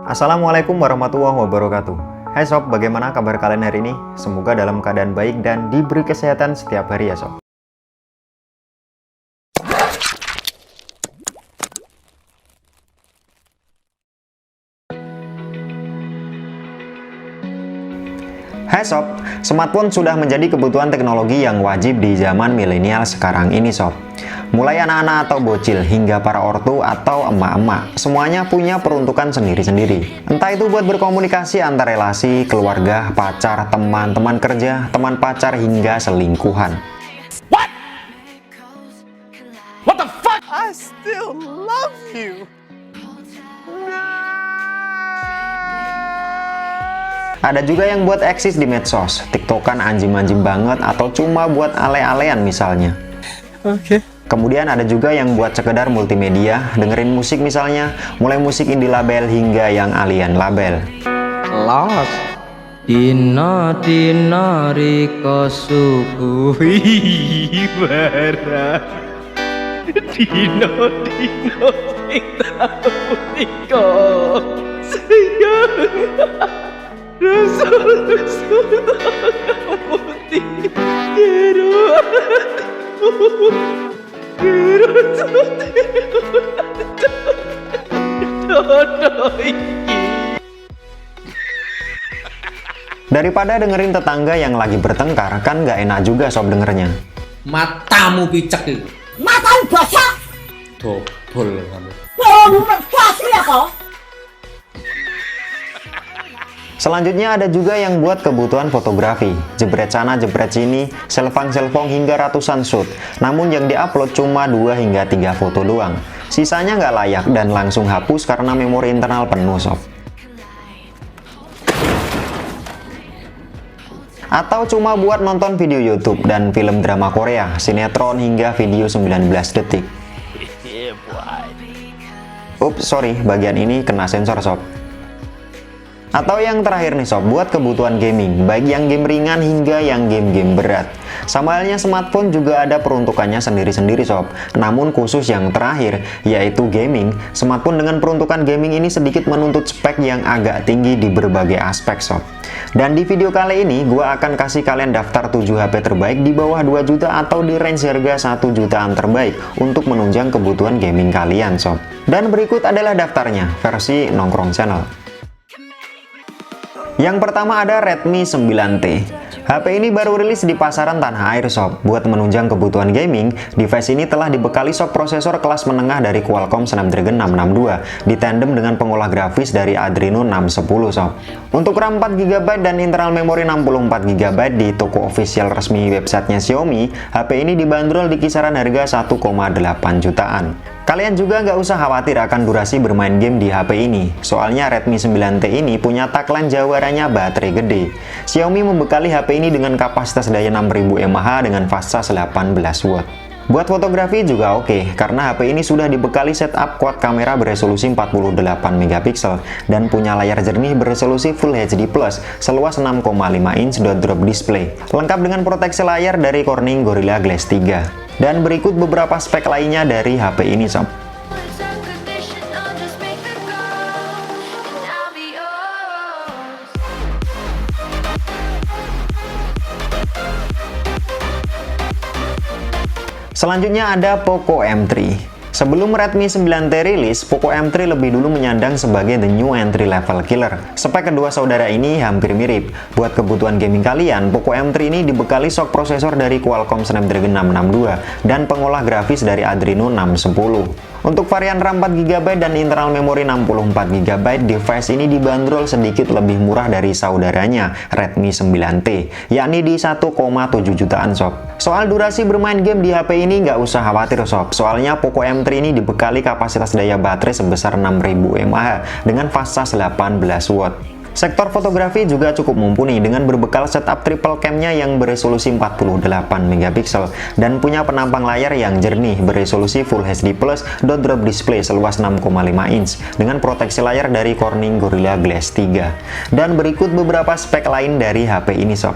Assalamualaikum warahmatullahi wabarakatuh. Hai sob, bagaimana kabar kalian hari ini? Semoga dalam keadaan baik dan diberi kesehatan setiap hari ya sob. Hai sob, smartphone sudah menjadi kebutuhan teknologi yang wajib di zaman milenial sekarang ini sob. Mulai anak-anak atau bocil hingga para ortu atau emak-emak, semuanya punya peruntukan sendiri-sendiri. Entah itu buat berkomunikasi antar relasi, keluarga, pacar, teman, teman kerja, teman pacar, hingga selingkuhan. What? What the fuck? I still love you. Ada juga yang buat eksis di medsos, tiktokan anjing-anjing banget atau cuma buat ale-alean misalnya. Oke. Kemudian ada juga yang buat sekedar multimedia, dengerin musik misalnya, mulai musik indie label hingga yang alien label. Lost Dina dina riko suguhi barang Dina dina sing tau nika sayang Rasul putih jero Daripada dengerin tetangga yang lagi bertengkar, kan nggak enak juga sob dengernya. Matamu picek itu. Matamu basah. Dobol kamu. Oh, kasih ya kok. Selanjutnya ada juga yang buat kebutuhan fotografi, jebret sana jebret sini, selfang-selfong hingga ratusan shoot. Namun yang diupload cuma 2 hingga 3 foto doang. Sisanya nggak layak dan langsung hapus karena memori internal penuh sob. Atau cuma buat nonton video YouTube dan film drama Korea, sinetron hingga video 19 detik. Ups, sorry, bagian ini kena sensor sob. Atau yang terakhir nih sob, buat kebutuhan gaming, baik yang game ringan hingga yang game-game berat. Sama halnya smartphone juga ada peruntukannya sendiri-sendiri sob. Namun khusus yang terakhir, yaitu gaming, smartphone dengan peruntukan gaming ini sedikit menuntut spek yang agak tinggi di berbagai aspek sob. Dan di video kali ini, gua akan kasih kalian daftar 7 HP terbaik di bawah 2 juta atau di range harga 1 jutaan terbaik untuk menunjang kebutuhan gaming kalian sob. Dan berikut adalah daftarnya, versi Nongkrong Channel. Yang pertama ada Redmi 9T. HP ini baru rilis di pasaran tanah air sob. Buat menunjang kebutuhan gaming, device ini telah dibekali sob prosesor kelas menengah dari Qualcomm Snapdragon 662, ditandem dengan pengolah grafis dari Adreno 610 sob. Untuk RAM 4GB dan internal memori 64GB di toko official resmi websitenya Xiaomi, HP ini dibanderol di kisaran harga 1,8 jutaan. Kalian juga nggak usah khawatir akan durasi bermain game di HP ini, soalnya Redmi 9T ini punya tagline jawarannya baterai gede. Xiaomi membekali HP ini dengan kapasitas daya 6000 mAh dengan fast charge 18 watt. Buat fotografi juga oke, karena HP ini sudah dibekali setup quad kamera beresolusi 48 megapiksel dan punya layar jernih beresolusi Full HD Plus seluas 6,5 inch dot drop display, lengkap dengan proteksi layar dari Corning Gorilla Glass 3. Dan berikut beberapa spek lainnya dari HP ini sob. Selanjutnya ada Poco M3. Sebelum Redmi 9T rilis, Poco M3 lebih dulu menyandang sebagai the new entry level killer. Spek kedua saudara ini hampir mirip. Buat kebutuhan gaming kalian, Poco M3 ini dibekali shock prosesor dari Qualcomm Snapdragon 662 dan pengolah grafis dari Adreno 610. Untuk varian RAM 4GB dan internal memori 64GB, device ini dibanderol sedikit lebih murah dari saudaranya, Redmi 9T, yakni di 1,7 jutaan sob. Soal durasi bermain game di HP ini nggak usah khawatir sob, soalnya Poco M3 ini dibekali kapasitas daya baterai sebesar 6000 mAh dengan fast charge 18 watt. Sektor fotografi juga cukup mumpuni dengan berbekal setup triple cam-nya yang beresolusi 48 megapiksel dan punya penampang layar yang jernih beresolusi Full HD Plus dot drop display seluas 6,5 inch dengan proteksi layar dari Corning Gorilla Glass 3. Dan berikut beberapa spek lain dari HP ini sob.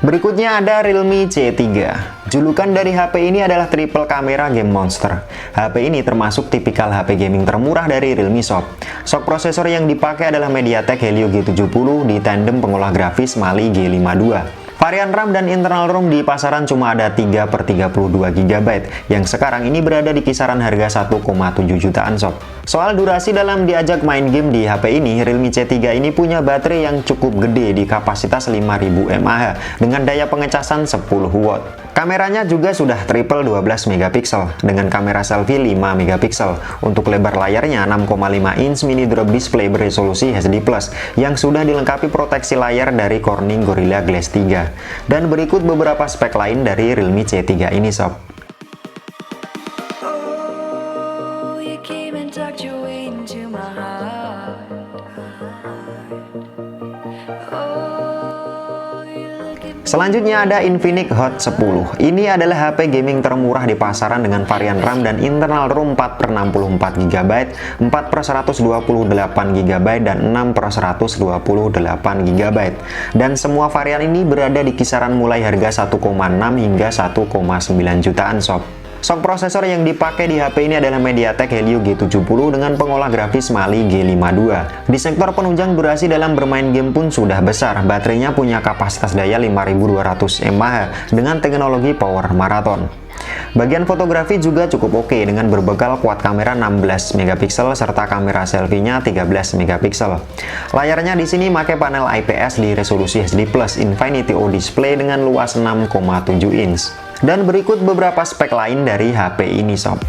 Berikutnya ada Realme C3. Julukan dari HP ini adalah triple kamera game monster. HP ini termasuk tipikal HP gaming termurah dari Realme Shop. Sok prosesor yang dipakai adalah MediaTek Helio G70 di tandem pengolah grafis Mali G52. Varian RAM dan internal ROM di pasaran cuma ada 3/32 GB, yang sekarang ini berada di kisaran harga 1,7 jutaan sob. Soal durasi dalam diajak main game di HP ini, Realme C3 ini punya baterai yang cukup gede di kapasitas 5000 mAh dengan daya pengecasan 10 watt. Kameranya juga sudah triple 12 megapiksel dengan kamera selfie 5 megapiksel. Untuk lebar layarnya 6,5 inch mini drop display beresolusi HD+ yang sudah dilengkapi proteksi layar dari Corning Gorilla Glass 3. Dan berikut beberapa spek lain dari Realme C3 ini sob. Oh, you came and tucked your way into my heart. Oh, you look at Selanjutnya ada Infinix Hot 10. Ini adalah HP gaming termurah di pasaran dengan varian RAM dan internal ROM 4/64 GB, 4/128 GB, dan 6/128 GB. Dan semua varian ini berada di kisaran mulai harga 1,6 hingga 1,9 jutaan sob. Sok prosesor yang dipakai di HP ini adalah MediaTek Helio G70 dengan pengolah grafis Mali G52. Di sektor penunjang durasi dalam bermain game pun sudah besar. Baterainya punya kapasitas daya 5200 mAh dengan teknologi Power Marathon. Bagian fotografi juga cukup oke dengan berbekal quad kamera 16 megapiksel serta kamera selfie-nya 13 megapiksel. Layarnya di sini pakai panel IPS di resolusi HD+ Infinity O display dengan luas 6,7 inch. Dan berikut beberapa spek lain dari HP ini sob.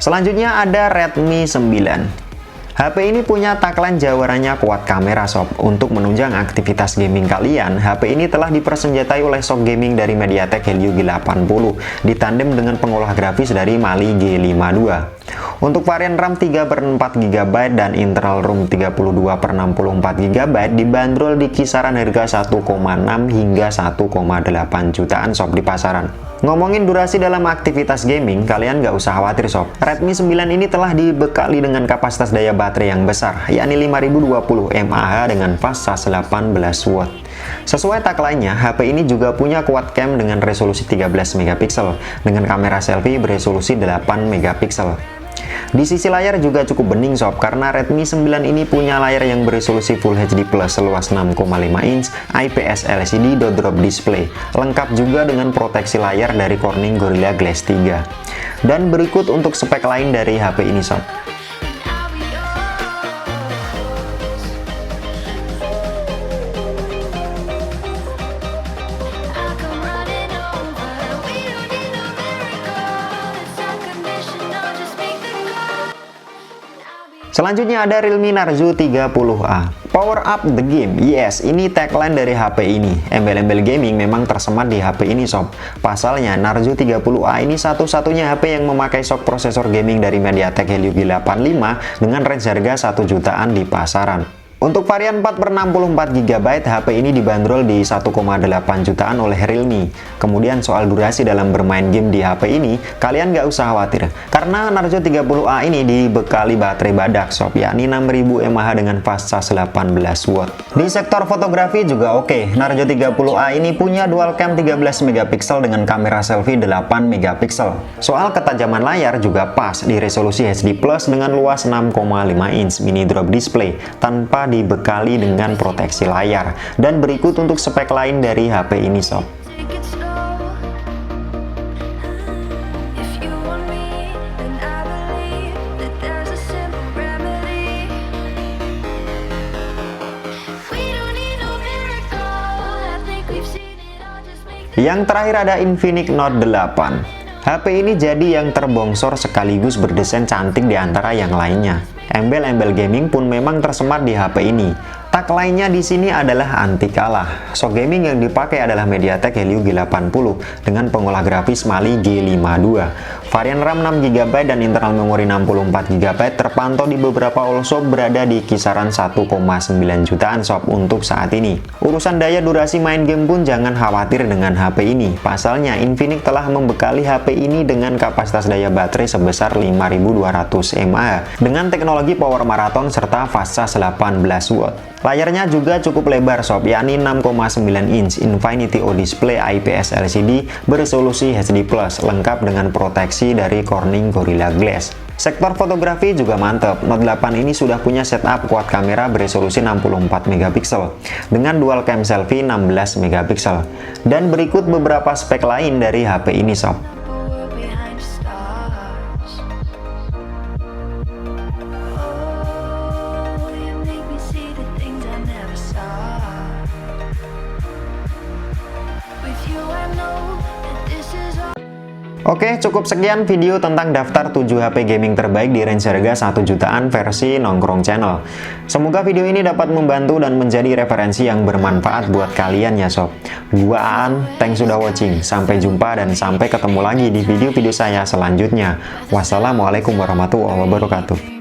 Selanjutnya ada Redmi 9. HP ini punya tagline jawarannya kuat kamera sob. Untuk menunjang aktivitas gaming kalian, HP ini telah dipersenjatai oleh sok gaming dari MediaTek Helio G80 ditandem dengan pengolah grafis dari Mali G52. Untuk varian RAM 3/4 GB dan internal ROM 32/64 GB dibanderol di kisaran harga 1,6 hingga 1,8 jutaan sob di pasaran. Ngomongin durasi dalam aktivitas gaming, kalian nggak usah khawatir sob. Redmi 9 ini telah dibekali dengan kapasitas daya baterai yang besar, yakni 5020 mAh dengan fast charge 18 watt. Sesuai tagline-nya, HP ini juga punya quad cam dengan resolusi 13 megapiksel dengan kamera selfie beresolusi 8 megapiksel. Di sisi layar juga cukup bening sob, karena Redmi 9 ini punya layar yang beresolusi Full HD Plus seluas 6,5 inch IPS LCD dot drop display, lengkap juga dengan proteksi layar dari Corning Gorilla Glass 3. Dan berikut untuk spek lain dari HP ini sob. I'll be yours. I'll come running over. We don't need no miracle. It's unconditional, just make the call. I'll be Selanjutnya ada Realme Narzo 30A. Power up the game, yes, ini tagline dari HP ini. Embel-embel gaming memang tersemat di HP ini sob. Pasalnya, Narzo 30A ini satu-satunya HP yang memakai sok prosesor gaming dari MediaTek Helio G85 dengan range harga 1 jutaan di pasaran. Untuk varian 4/64 GB, HP ini dibanderol di 1,8 jutaan oleh Realme. Kemudian soal durasi dalam bermain game di HP ini, kalian nggak usah khawatir. Karena Narzo 30A ini dibekali baterai badak sob, yakni 6000 mAh dengan fast charge 18 watt. Di sektor fotografi juga oke. Narzo 30A ini punya dual cam 13 megapiksel dengan kamera selfie 8 megapiksel. Soal ketajaman layar juga pas di resolusi HD+ dengan luas 6,5 inch mini drop display tanpa dibekali dengan proteksi layar. Dan berikut untuk spek lain dari HP ini sob. take it slow. If you want me, then I believe that there's a simple remedy. We don't need no miracle. I think we've seen it all. Just make Yang terakhir ada Infinix Note 8. HP ini jadi yang terbongsor sekaligus berdesain cantik di antara yang lainnya. Embel-embel gaming pun memang tersemat di HP ini. Tagline-nya di sini adalah anti kalah. Sok gaming yang dipakai adalah MediaTek Helio G80 dengan pengolah grafis Mali G52. Varian RAM 6GB dan internal memori 64GB terpantau di beberapa all shop berada di kisaran 1,9 jutaan sob untuk saat ini. Urusan daya durasi main game pun jangan khawatir dengan HP ini. Pasalnya Infinix telah membekali HP ini dengan kapasitas daya baterai sebesar 5200 mAh dengan teknologi power marathon serta fast charge 18 watt. Layarnya juga cukup lebar sob, yakni 6,9 inch Infinity O Display IPS LCD beresolusi HD+, lengkap dengan proteksi dari Corning Gorilla Glass. Sektor fotografi juga mantap. Note 8 ini sudah punya setup quad kamera beresolusi 64 megapiksel dengan dual cam selfie 16 megapiksel. Dan berikut beberapa spek lain dari HP ini sob. We're behind the stars. Oh, you make me see the things I never saw. With you I know that this is all. Oke, cukup sekian video tentang daftar 7 HP gaming terbaik di range harga 1 jutaan versi Nongkrong Channel. Semoga video ini dapat membantu dan menjadi referensi yang bermanfaat buat kalian ya sob. Gua Aan, thanks sudah watching. Sampai jumpa dan sampai ketemu lagi di video-video saya selanjutnya. Wassalamualaikum warahmatullahi wabarakatuh.